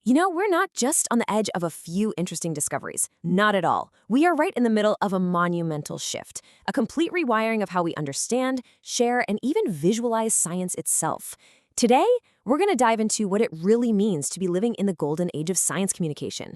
We're not just on the edge of a few interesting discoveries. Not at all. We are right in the middle of a monumental shift, a complete rewiring of how we understand, share, and even visualize science itself. Today, we're going to dive into what it really means to be living in the golden age of science communication.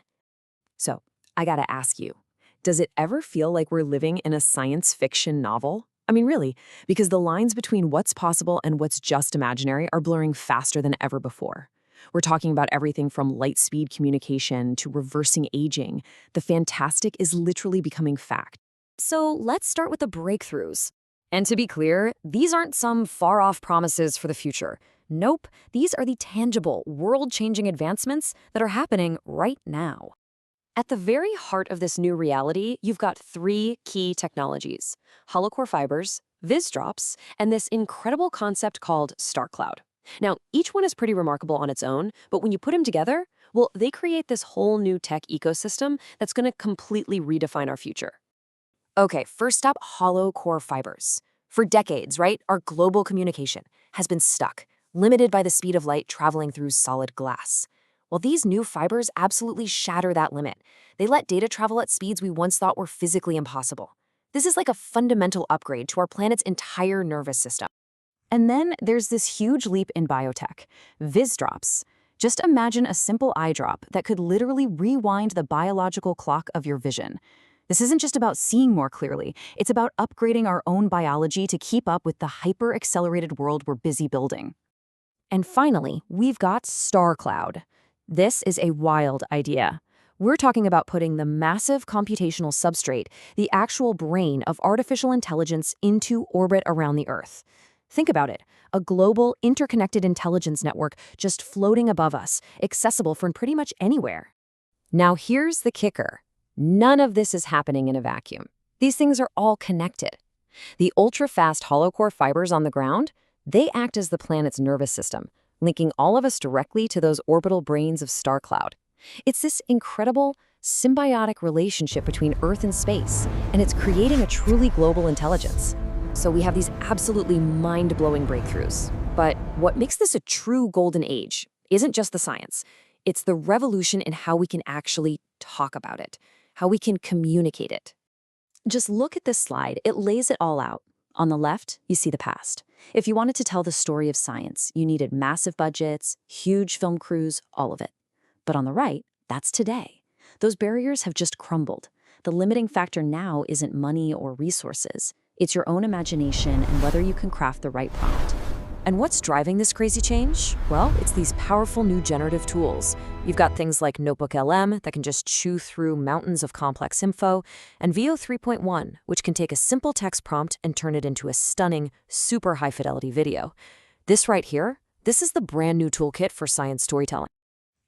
So, I gotta ask you, does it ever feel like we're living in a science fiction novel? I mean, really, because the lines between what's possible and what's just imaginary are blurring faster than ever before. We're talking about everything from light-speed communication to reversing aging. The fantastic is literally becoming fact. So let's start with the breakthroughs. And to be clear, these aren't some far-off promises for the future. Nope, these are the tangible, world-changing advancements that are happening right now. At the very heart of this new reality, you've got three key technologies: Hollowcore fibers, Vizdrops, and this incredible concept called Starcloud. Now, each one is pretty remarkable on its own, but when you put them together, well, they create this whole new tech ecosystem that's going to completely redefine our future. Okay, first up, Hollowcore fibers. For decades, right, our global communication has been stuck, limited by the speed of light traveling through solid glass. Well, these new fibers absolutely shatter that limit. They let data travel at speeds we once thought were physically impossible. This is like a fundamental upgrade to our planet's entire nervous system. And then there's this huge leap in biotech, Vizdrops. Just imagine a simple eye drop that could literally rewind the biological clock of your vision. This isn't just about seeing more clearly, it's about upgrading our own biology to keep up with the hyper-accelerated world we're busy building. And finally, we've got Starcloud. This is a wild idea. We're talking about putting the massive computational substrate, the actual brain of artificial intelligence, into orbit around the Earth. Think about it, a global, interconnected intelligence network just floating above us, accessible from pretty much anywhere. Now here's the kicker. None of this is happening in a vacuum. These things are all connected. The ultra-fast Hollowcore fibers on the ground, they act as the planet's nervous system, linking all of us directly to those orbital brains of Starcloud. It's this incredible, symbiotic relationship between Earth and space, and it's creating a truly global intelligence. So we have these absolutely mind-blowing breakthroughs. But what makes this a true golden age isn't just the science. It's the revolution in how we can actually talk about it, how we can communicate it. Just look at this slide. It lays it all out. On the left, you see the past. If you wanted to tell the story of science, you needed massive budgets, huge film crews, all of it. But on the right, that's today. Those barriers have just crumbled. The limiting factor now isn't money or resources. It's your own imagination and whether you can craft the right prompt. And what's driving this crazy change? Well, it's these powerful new generative tools. You've got things like Notebook LM that can just chew through mountains of complex info, and VO 3.1, which can take a simple text prompt and turn it into a stunning, super high-fidelity video. This right here, this is the brand new toolkit for science storytelling.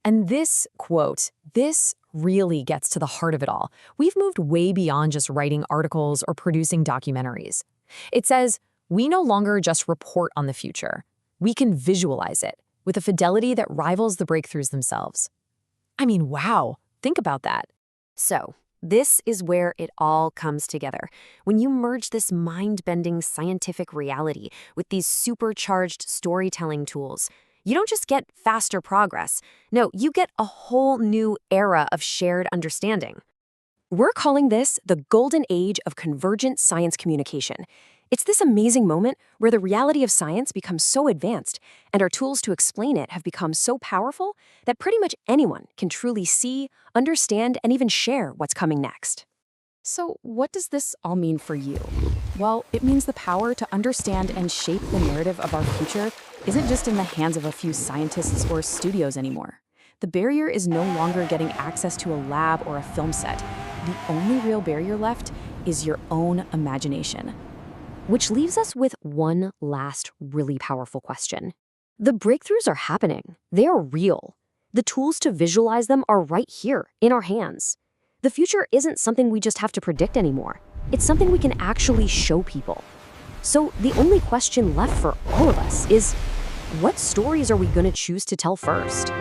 And this quote, this really gets to the heart of it all. We've moved way beyond just writing articles or producing documentaries. It says, we no longer just report on the future. We can visualize it with a fidelity that rivals the breakthroughs themselves. I mean, wow, think about that. So, this is where it all comes together. When you merge this mind-bending scientific reality with these supercharged storytelling tools, you don't just get faster progress. No, you get a whole new era of shared understanding. We're calling this the golden age of convergent science communication. It's this amazing moment where the reality of science becomes so advanced and our tools to explain it have become so powerful that pretty much anyone can truly see, understand, and even share what's coming next. So what does this all mean for you? Well, it means the power to understand and shape the narrative of our future isn't just in the hands of a few scientists or studios anymore. The barrier is no longer getting access to a lab or a film set. The only real barrier left is your own imagination. Which leaves us with one last really powerful question. The breakthroughs are happening. They are real. The tools to visualize them are right here, in our hands. The future isn't something we just have to predict anymore. It's something we can actually show people. So the only question left for all of us is, what stories are we going to choose to tell first?